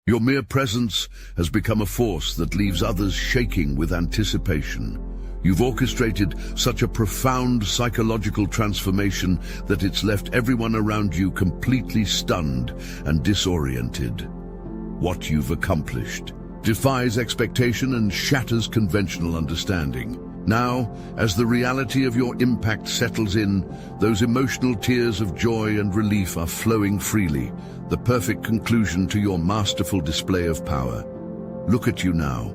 Your mere presence has become a force that leaves others shaking with anticipation. You've orchestrated such a profound psychological transformation that it's left everyone around you completely stunned and disoriented. What you've accomplished defies expectation and shatters conventional understanding. Now, as the reality of your impact settles in, those emotional tears of joy and relief are flowing freely, the perfect conclusion to your masterful display of power. Look at you now.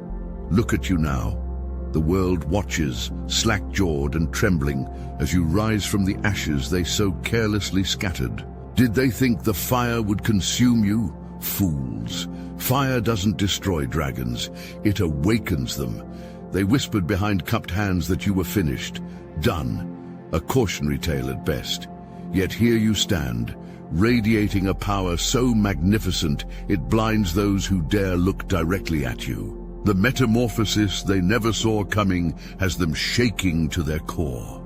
Look at you now. The world watches, slack-jawed and trembling, as you rise from the ashes they so carelessly scattered. Did they think the fire would consume you? Fools. Fire doesn't destroy dragons, it awakens them. They whispered behind cupped hands that you were finished, done, a cautionary tale at best. Yet here you stand, radiating a power so magnificent it blinds those who dare look directly at you. The metamorphosis they never saw coming has them shaking to their core.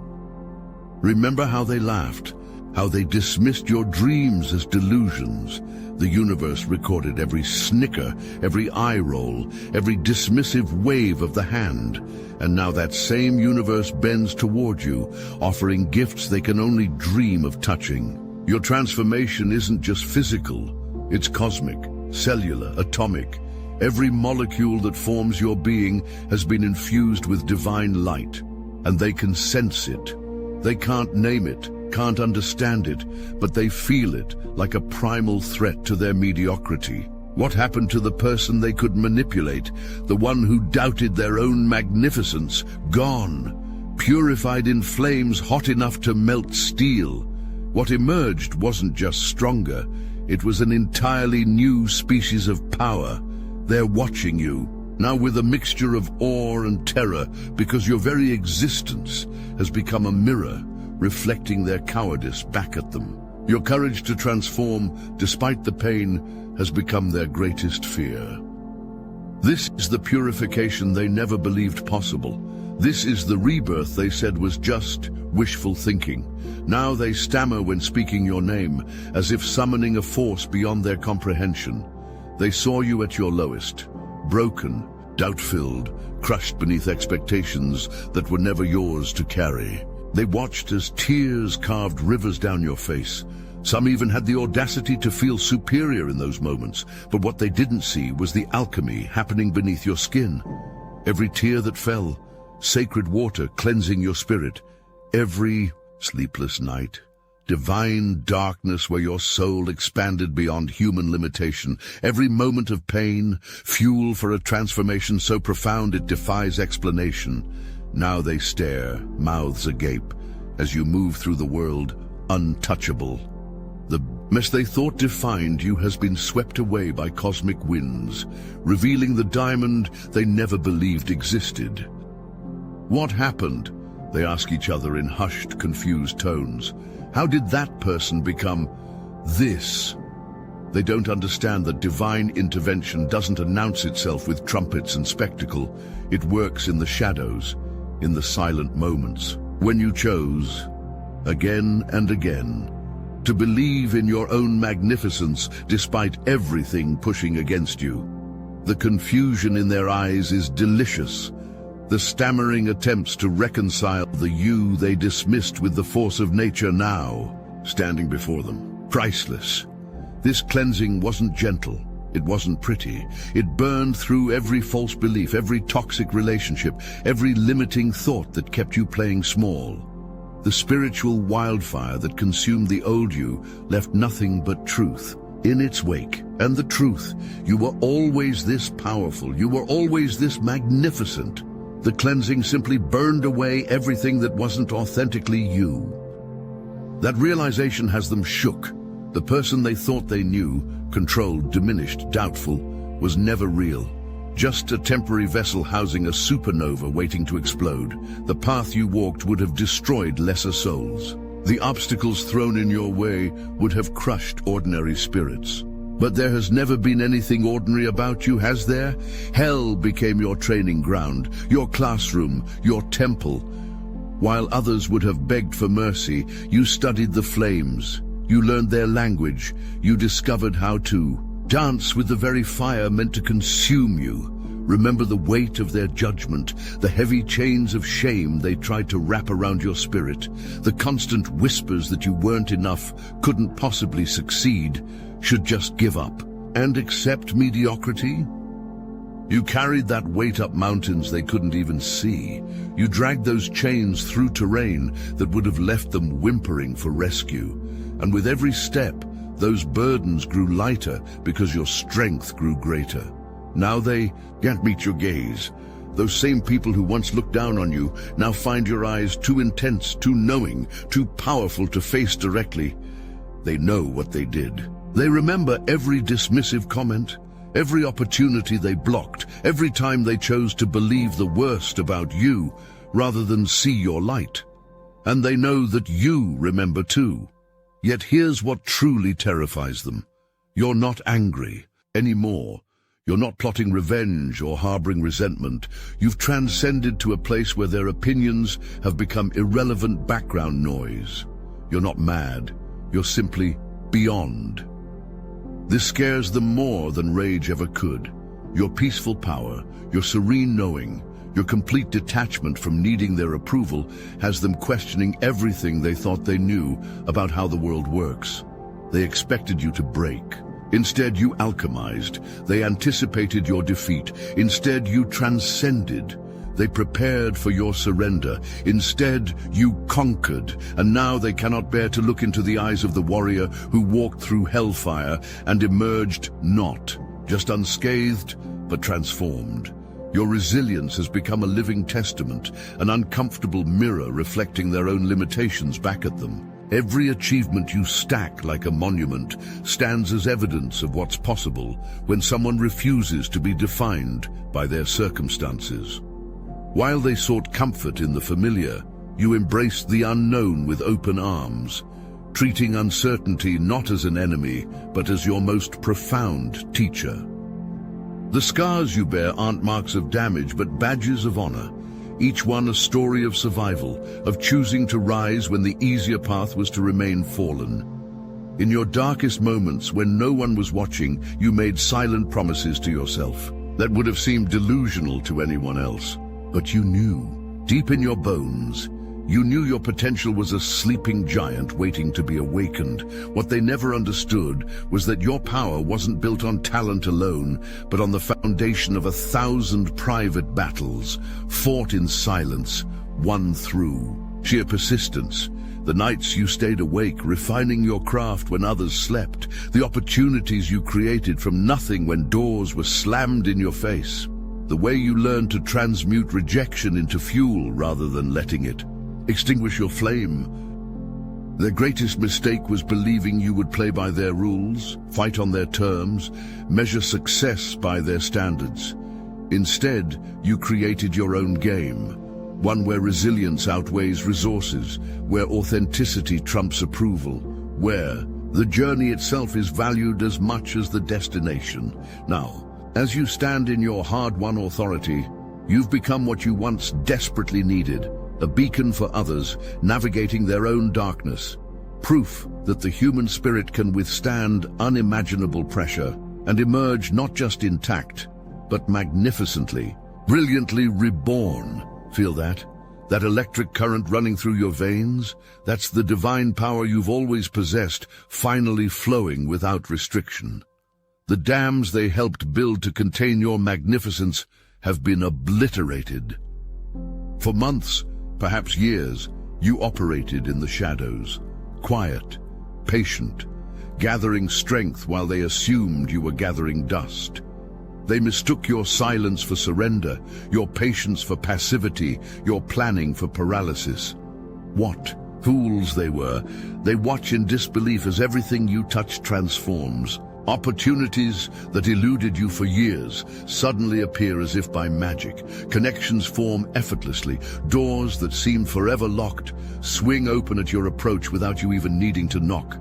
Remember how they laughed, how they dismissed your dreams as delusions. The universe recorded every snicker, every eye roll, every dismissive wave of the hand. And now that same universe bends toward you, offering gifts they can only dream of touching. Your transformation isn't just physical, it's cosmic, cellular, atomic. Every molecule that forms your being has been infused with divine light, and they can sense it. They can't name it, can't understand it, but they feel it like a primal threat to their mediocrity. What happened to the person they could manipulate, the one who doubted their own magnificence? Gone, purified in flames hot enough to melt steel. What emerged wasn't just stronger, it was an entirely new species of power. They're watching you, now with a mixture of awe and terror, because your very existence has become a mirror, reflecting their cowardice back at them. Your courage to transform, despite the pain, has become their greatest fear. This is the purification they never believed possible. This is the rebirth they said was just wishful thinking. Now they stammer when speaking your name, as if summoning a force beyond their comprehension. They saw you at your lowest, broken, doubt-filled, crushed beneath expectations that were never yours to carry. They watched as tears carved rivers down your face. Some even had the audacity to feel superior in those moments, but what they didn't see was the alchemy happening beneath your skin. Every tear that fell, sacred water cleansing your spirit. Every sleepless night, divine darkness where your soul expanded beyond human limitation. Every moment of pain, fuel for a transformation so profound it defies explanation. Now they stare, mouths agape, as you move through the world, untouchable. The mess they thought defined you has been swept away by cosmic winds, revealing the diamond they never believed existed. What happened? They ask each other in hushed, confused tones. How did that person become this? They don't understand that divine intervention doesn't announce itself with trumpets and spectacle. It works in the shadows, in the silent moments, when you chose, again and again, to believe in your own magnificence despite everything pushing against you. The confusion in their eyes is delicious. The stammering attempts to reconcile the you they dismissed with the force of nature now, standing before them, priceless. This cleansing wasn't gentle. It wasn't pretty. It burned through every false belief, every toxic relationship, every limiting thought that kept you playing small. The spiritual wildfire that consumed the old you left nothing but truth in its wake. And the truth, you were always this powerful, you were always this magnificent. The cleansing simply burned away everything that wasn't authentically you. That realization has them shook. The person they thought they knew, controlled, diminished, doubtful, was never real. Just a temporary vessel housing a supernova waiting to explode. The path you walked would have destroyed lesser souls. The obstacles thrown in your way would have crushed ordinary spirits. But there has never been anything ordinary about you, has there? Hell became your training ground, your classroom, your temple. While others would have begged for mercy, you studied the flames. You learned their language. You discovered how to Dance with the very fire meant to consume you. Remember the weight of their judgment, the heavy chains of shame they tried to wrap around your spirit, the constant whispers that you weren't enough, couldn't possibly succeed, should just give up and accept mediocrity. You carried that weight up mountains they couldn't even see. You dragged those chains through terrain that would have left them whimpering for rescue. And with every step, those burdens grew lighter because your strength grew greater. Now they can't meet your gaze. Those same people who once looked down on you now find your eyes too intense, too knowing, too powerful to face directly. They know what they did. They remember every dismissive comment, every opportunity they blocked, every time they chose to believe the worst about you rather than see your light. And they know that you remember too. Yet here's what truly terrifies them. You're not angry anymore. You're not plotting revenge or harboring resentment. You've transcended to a place where their opinions have become irrelevant background noise. You're not mad. You're simply beyond. This scares them more than rage ever could. Your peaceful power, your serene knowing, your complete detachment from needing their approval has them questioning everything they thought they knew about how the world works. They expected you to break. Instead, you alchemized. They anticipated your defeat. Instead, you transcended. They prepared for your surrender. Instead, you conquered. And now they cannot bear to look into the eyes of the warrior who walked through hellfire and emerged not just unscathed, but transformed. Your resilience has become a living testament, an uncomfortable mirror reflecting their own limitations back at them. Every achievement you stack like a monument stands as evidence of what's possible when someone refuses to be defined by their circumstances. While they sought comfort in the familiar, you embraced the unknown with open arms, treating uncertainty not as an enemy, but as your most profound teacher. The scars you bear aren't marks of damage, but badges of honor. Each one a story of survival, of choosing to rise when the easier path was to remain fallen. In your darkest moments, when no one was watching, you made silent promises to yourself that would have seemed delusional to anyone else. But you knew, deep in your bones, you knew your potential was a sleeping giant waiting to be awakened. What they never understood was that your power wasn't built on talent alone, but on the foundation of 1,000 private battles, fought in silence, won through sheer persistence. The nights you stayed awake, refining your craft when others slept, the opportunities you created from nothing when doors were slammed in your face, the way you learned to transmute rejection into fuel rather than letting it extinguish your flame. Their greatest mistake was believing you would play by their rules, fight on their terms, measure success by their standards. Instead, you created your own game, one where resilience outweighs resources, where authenticity trumps approval, where the journey itself is valued as much as the destination. Now, as you stand in your hard-won authority, you've become what you once desperately needed, a beacon for others navigating their own darkness, proof that the human spirit can withstand unimaginable pressure and emerge not just intact, but magnificently, brilliantly reborn. Feel that? That electric current running through your veins? That's the divine power you've always possessed, finally flowing without restriction. The dams they helped build to contain your magnificence have been obliterated. For months, perhaps years, you operated in the shadows, quiet, patient, gathering strength while they assumed you were gathering dust. They mistook your silence for surrender, your patience for passivity, your planning for paralysis. What fools they were! They watch in disbelief as everything you touch transforms. Opportunities that eluded you for years suddenly appear as if by magic. Connections form effortlessly. Doors that seemed forever locked swing open at your approach without you even needing to knock.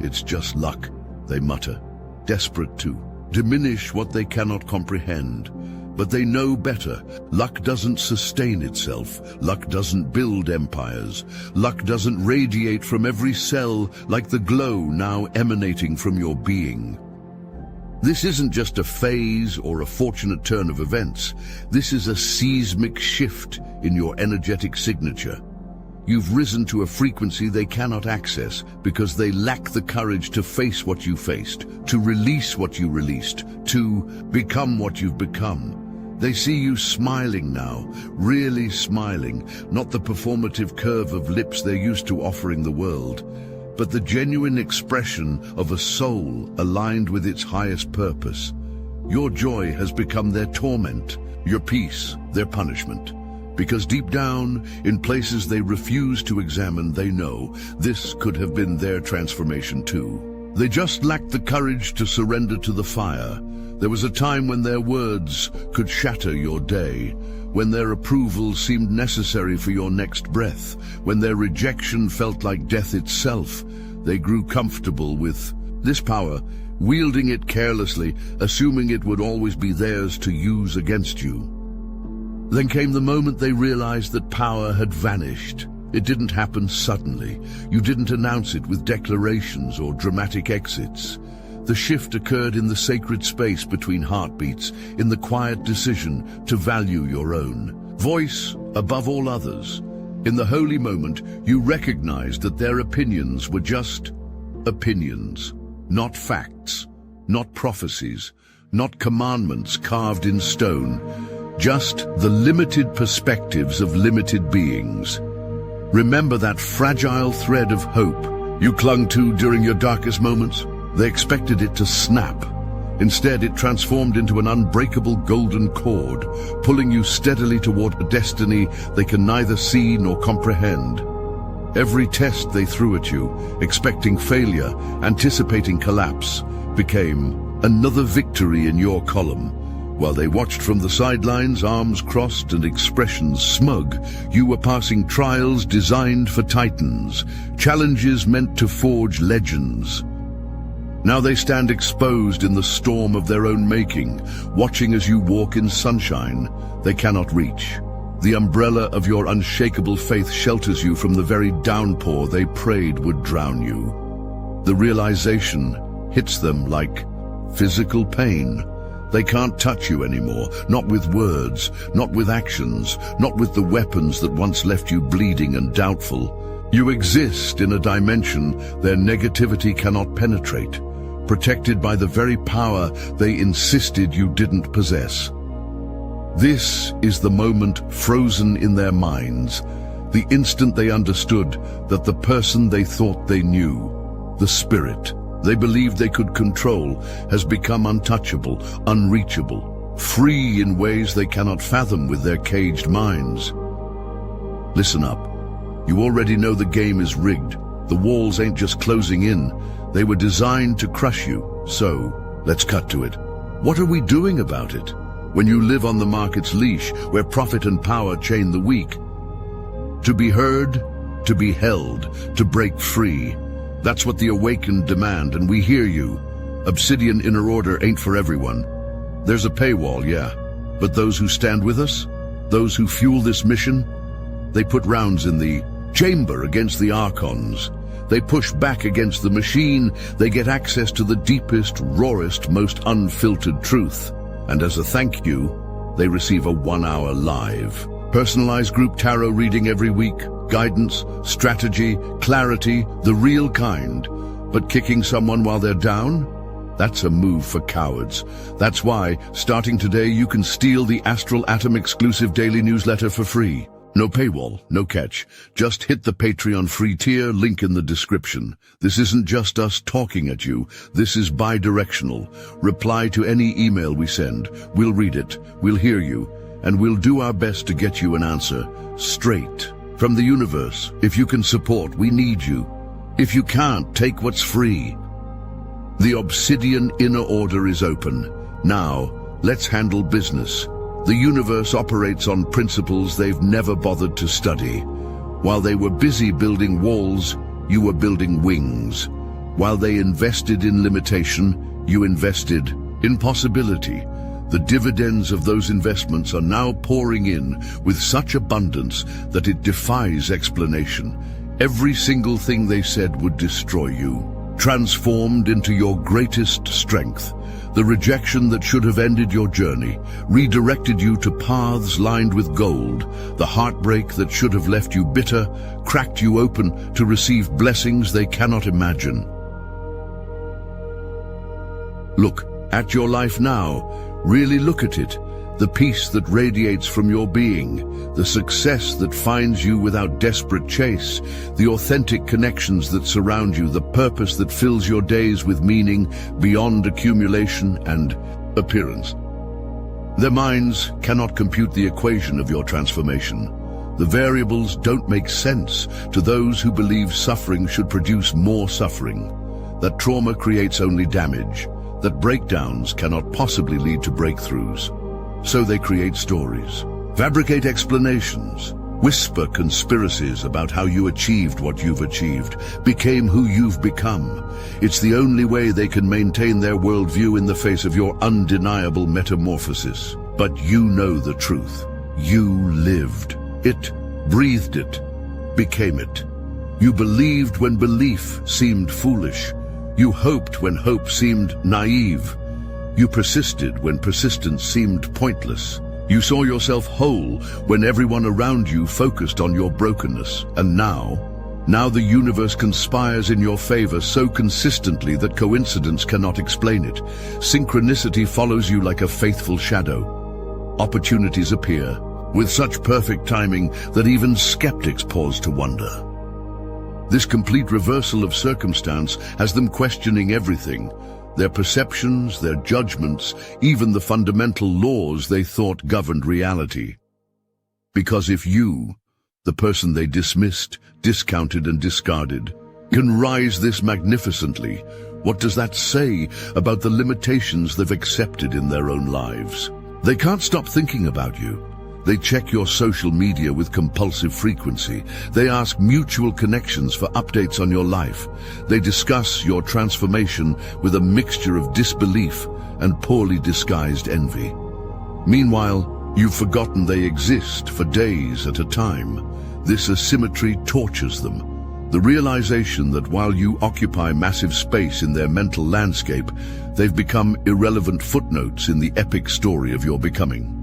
It's just luck, they mutter, desperate to diminish what they cannot comprehend. But they know better. Luck doesn't sustain itself. Luck doesn't build empires. Luck doesn't radiate from every cell like the glow now emanating from your being. This isn't just a phase or a fortunate turn of events. This is a seismic shift in your energetic signature. You've risen to a frequency they cannot access because they lack the courage to face what you faced, to release what you released, to become what you've become. They see you smiling now, really smiling, not the performative curve of lips they're used to offering the world, but the genuine expression of a soul aligned with its highest purpose. Your joy has become their torment, your peace, their punishment. Because deep down, in places they refuse to examine, they know this could have been their transformation too. They just lacked the courage to surrender to the fire. There was a time when their words could shatter your day, when their approval seemed necessary for your next breath, when their rejection felt like death itself. They grew comfortable with this power, wielding it carelessly, assuming it would always be theirs to use against you. Then came the moment they realized that power had vanished. It didn't happen suddenly. You didn't announce it with declarations or dramatic exits. The shift occurred in the sacred space between heartbeats, in the quiet decision to value your own voice above all others. In the holy moment, you recognized that their opinions were just opinions, not facts, not prophecies, not commandments carved in stone. Just the limited perspectives of limited beings. Remember that fragile thread of hope you clung to during your darkest moments? They expected it to snap. Instead, it transformed into an unbreakable golden cord, pulling you steadily toward a destiny they can neither see nor comprehend. Every test they threw at you, expecting failure, anticipating collapse, became another victory in your column. While they watched from the sidelines, arms crossed and expressions smug, you were passing trials designed for titans, challenges meant to forge legends. Now they stand exposed in the storm of their own making, watching as you walk in sunshine they cannot reach. The umbrella of your unshakable faith shelters you from the very downpour they prayed would drown you. The realization hits them like physical pain. They can't touch you anymore, not with words, not with actions, not with the weapons that once left you bleeding and doubtful. You exist in a dimension their negativity cannot penetrate, protected by the very power they insisted you didn't possess. This is the moment frozen in their minds, the instant they understood that the person they thought they knew, the spirit they believed they could control, has become untouchable, unreachable, free in ways they cannot fathom with their caged minds. Listen up. You already know the game is rigged. The walls ain't just closing in. They were designed to crush you. So, let's cut to it. What are we doing about it? When you live on the market's leash, where profit and power chain the weak. To be heard, to be held, to break free. That's what the awakened demand, and we hear you. Obsidian Inner Order ain't for everyone. There's a paywall, yeah. But those who stand with us, those who fuel this mission, they put rounds in the chamber against the archons. They push back against the machine. They get access to the deepest, rawest, most unfiltered truth. And as a thank you, they receive a 1-hour live, personalized group tarot reading every week. Guidance, strategy, clarity, the real kind. But kicking someone while they're down? That's a move for cowards. That's why, starting today, you can steal the Astral Atom exclusive daily newsletter for free. No paywall, no catch. Just hit the Patreon free tier, link in the description. This isn't just us talking at you. This is bi-directional. Reply to any email we send. We'll read it, we'll hear you, and we'll do our best to get you an answer straight from the universe. If you can support, we need you. If you can't, take what's free. The Obsidian Inner Order is open. Now, let's handle business. The universe operates on principles they've never bothered to study. While they were busy building walls, you were building wings. While they invested in limitation, you invested in possibility. The dividends of those investments are now pouring in with such abundance that it defies explanation. Every single thing they said would destroy you. transformed into your greatest strength. The rejection that should have ended your journey redirected you to paths lined with gold. The heartbreak that should have left you bitter cracked you open to receive blessings they cannot imagine. Look at your life now. Really look at it. The peace that radiates from your being, the success that finds you without desperate chase, the authentic connections that surround you, the purpose that fills your days with meaning beyond accumulation and appearance. Their minds cannot compute the equation of your transformation. The variables don't make sense to those who believe suffering should produce more suffering, that trauma creates only damage, that breakdowns cannot possibly lead to breakthroughs. So they create stories, fabricate explanations, whisper conspiracies about how you achieved what you've achieved, became who you've become. It's the only way they can maintain their worldview in the face of your undeniable metamorphosis. But you know the truth. You lived it, breathed it, became it. You believed when belief seemed foolish. You hoped when hope seemed naive. You persisted when persistence seemed pointless. You saw yourself whole when everyone around you focused on your brokenness. And now the universe conspires in your favor so consistently that coincidence cannot explain it. Synchronicity follows you like a faithful shadow. Opportunities appear with such perfect timing that even skeptics pause to wonder. This complete reversal of circumstance has them questioning everything. Their perceptions, their judgments, even the fundamental laws they thought governed reality. Because if you, the person they dismissed, discounted and discarded, can rise this magnificently, what does that say about the limitations they've accepted in their own lives? They can't stop thinking about you. They check your social media with compulsive frequency. They ask mutual connections for updates on your life. They discuss your transformation with a mixture of disbelief and poorly disguised envy. Meanwhile, you've forgotten they exist for days at a time. This asymmetry tortures them. The realization that while you occupy massive space in their mental landscape, they've become irrelevant footnotes in the epic story of your becoming.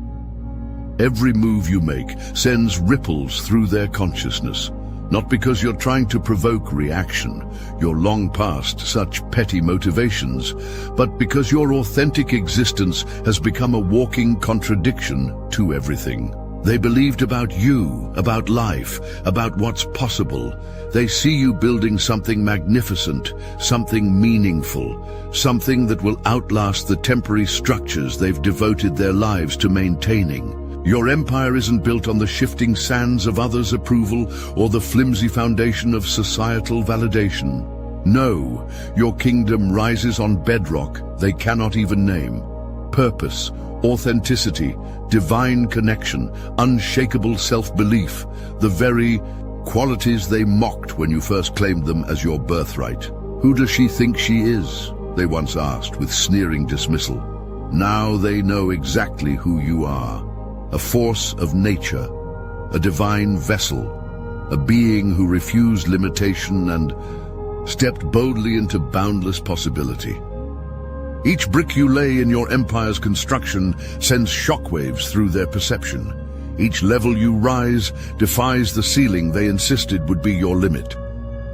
Every move you make sends ripples through their consciousness, not because you're trying to provoke reaction, you're long past such petty motivations, but because your authentic existence has become a walking contradiction to everything. They believed about you, about life, about what's possible. They see you building something magnificent, something meaningful, something that will outlast the temporary structures they've devoted their lives to maintaining. Your empire isn't built on the shifting sands of others' approval or the flimsy foundation of societal validation. No, your kingdom rises on bedrock they cannot even name. Purpose, authenticity, divine connection, unshakable self-belief, the very qualities they mocked when you first claimed them as your birthright. Who does she think she is? They once asked with sneering dismissal. Now they know exactly who you are. A force of nature, a divine vessel, a being who refused limitation and stepped boldly into boundless possibility. Each brick you lay in your empire's construction sends shockwaves through their perception. Each level you rise defies the ceiling they insisted would be your limit.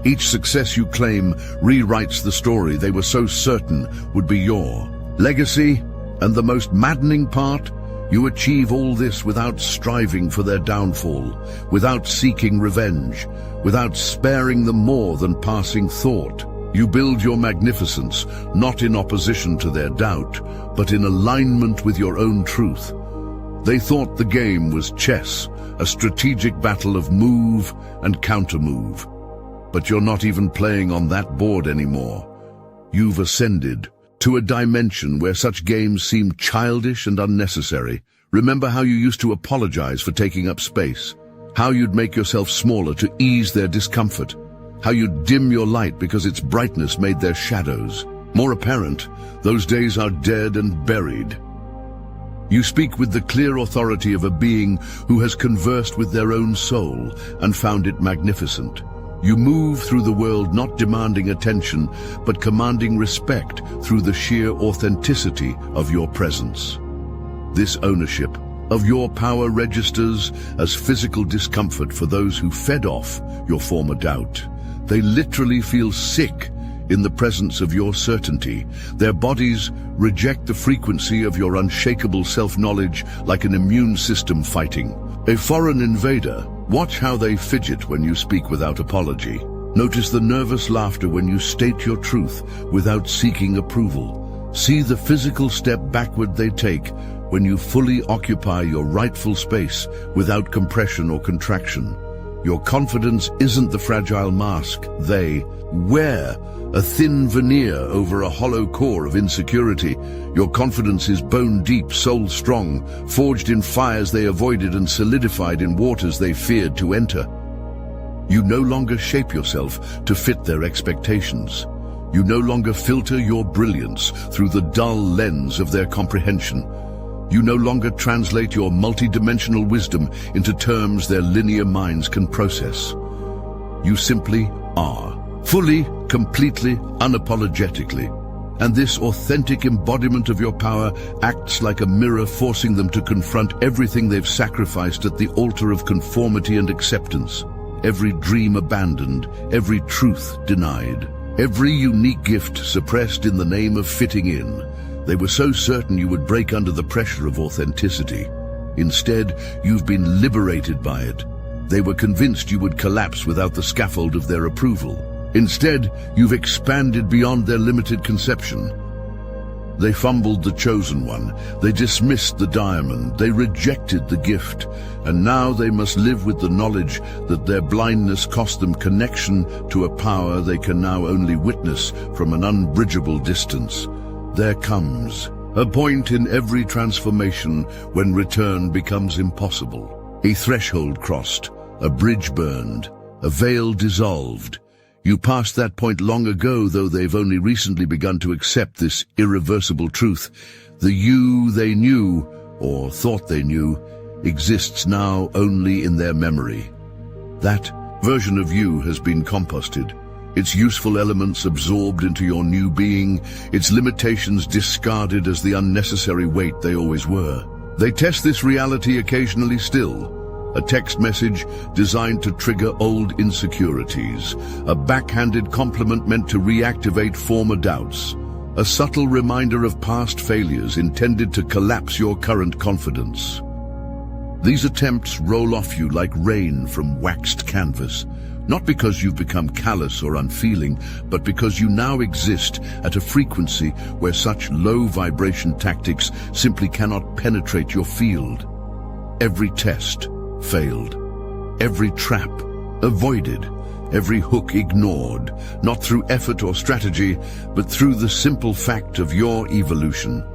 Each success you claim rewrites the story they were so certain would be your legacy, and the most maddening part, you achieve all this without striving for their downfall, without seeking revenge, without sparing them more than passing thought. You build your magnificence not in opposition to their doubt, but in alignment with your own truth. They thought the game was chess, a strategic battle of move and counter-move. But you're not even playing on that board anymore. You've ascended to a dimension where such games seem childish and unnecessary. Remember how you used to apologize for taking up space, how you'd make yourself smaller to ease their discomfort, how you'd dim your light because its brightness made their shadows more apparent. Those days are dead and buried. You speak with the clear authority of a being who has conversed with their own soul and found it magnificent. You move through the world not demanding attention, but commanding respect through the sheer authenticity of your presence. This ownership of your power registers as physical discomfort for those who fed off your former doubt. They literally feel sick in the presence of your certainty. Their bodies reject the frequency of your unshakable self-knowledge like an immune system fighting a foreign invader. Watch how they fidget when you speak without apology. Notice the nervous laughter when you state your truth without seeking approval. See the physical step backward they take when you fully occupy your rightful space without compression or contraction. Your confidence isn't the fragile mask they wear, a thin veneer over a hollow core of insecurity. Your confidence is bone deep, soul strong, forged in fires they avoided and solidified in waters they feared to enter. You no longer shape yourself to fit their expectations. You no longer filter your brilliance through the dull lens of their comprehension. You no longer translate your multidimensional wisdom into terms their linear minds can process. You simply are, fully, completely, unapologetically. And this authentic embodiment of your power acts like a mirror, forcing them to confront everything they've sacrificed at the altar of conformity and acceptance. Every dream abandoned, every truth denied, every unique gift suppressed in the name of fitting in. They were so certain you would break under the pressure of authenticity. Instead, you've been liberated by it. They were convinced you would collapse without the scaffold of their approval. Instead, you've expanded beyond their limited conception. They fumbled the chosen one. They dismissed the diamond. They rejected the gift. And now they must live with the knowledge that their blindness cost them connection to a power they can now only witness from an unbridgeable distance. There comes a point in every transformation when return becomes impossible. A threshold crossed, a bridge burned, a veil dissolved. You passed that point long ago, though they've only recently begun to accept this irreversible truth. The you they knew, or thought they knew, exists now only in their memory. That version of you has been composted, its useful elements absorbed into your new being, its limitations discarded as the unnecessary weight they always were. They test this reality occasionally still. A text message designed to trigger old insecurities, a backhanded compliment meant to reactivate former doubts, a subtle reminder of past failures intended to collapse your current confidence. These attempts roll off you like rain from waxed canvas, not because you've become callous or unfeeling, but because you now exist at a frequency where such low vibration tactics simply cannot penetrate your field. Every test failed, every trap avoided, every hook ignored, not through effort or strategy, but through the simple fact of your evolution.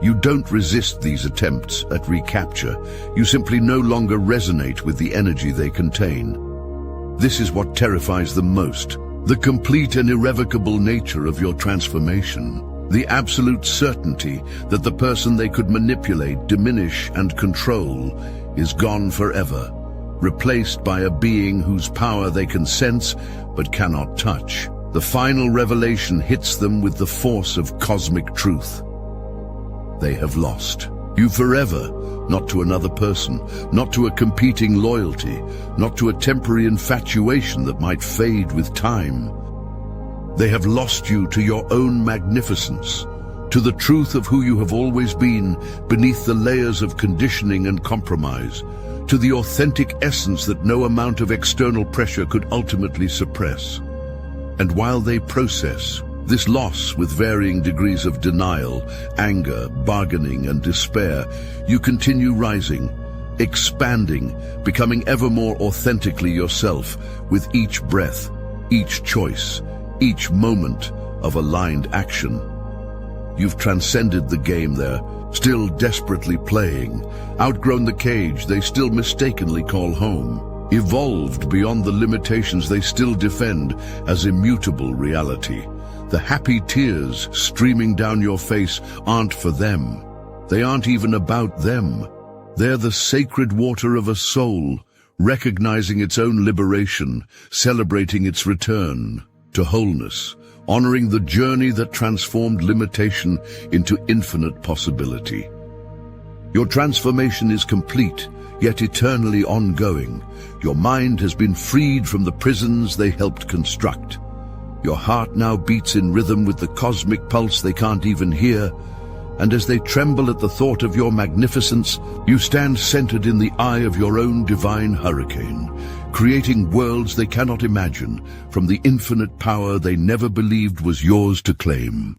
You don't resist these attempts at recapture. You simply no longer resonate with the energy they contain. This is what terrifies them most, the complete and irrevocable nature of your transformation. The absolute certainty that the person they could manipulate, diminish, and control is gone forever, replaced by a being whose power they can sense but cannot touch. The final revelation hits them with the force of cosmic truth. They have lost you forever, not to another person, not to a competing loyalty, not to a temporary infatuation that might fade with time. They have lost you to your own magnificence, to the truth of who you have always been beneath the layers of conditioning and compromise, to the authentic essence that no amount of external pressure could ultimately suppress. And while they process this loss with varying degrees of denial, anger, bargaining, and despair, you continue rising, expanding, becoming ever more authentically yourself with each breath, each choice, each moment of aligned action. You've transcended the game they're still desperately playing, outgrown the cage they still mistakenly call home, evolved beyond the limitations they still defend as immutable reality. The happy tears streaming down your face aren't for them. They aren't even about them. They're the sacred water of a soul, recognizing its own liberation, celebrating its return to wholeness, honoring the journey that transformed limitation into infinite possibility. Your transformation is complete, yet eternally ongoing. Your mind has been freed from the prisons they helped construct. Your heart now beats in rhythm with the cosmic pulse they can't even hear, and as they tremble at the thought of your magnificence, you stand centered in the eye of your own divine hurricane, creating worlds they cannot imagine from the infinite power they never believed was yours to claim.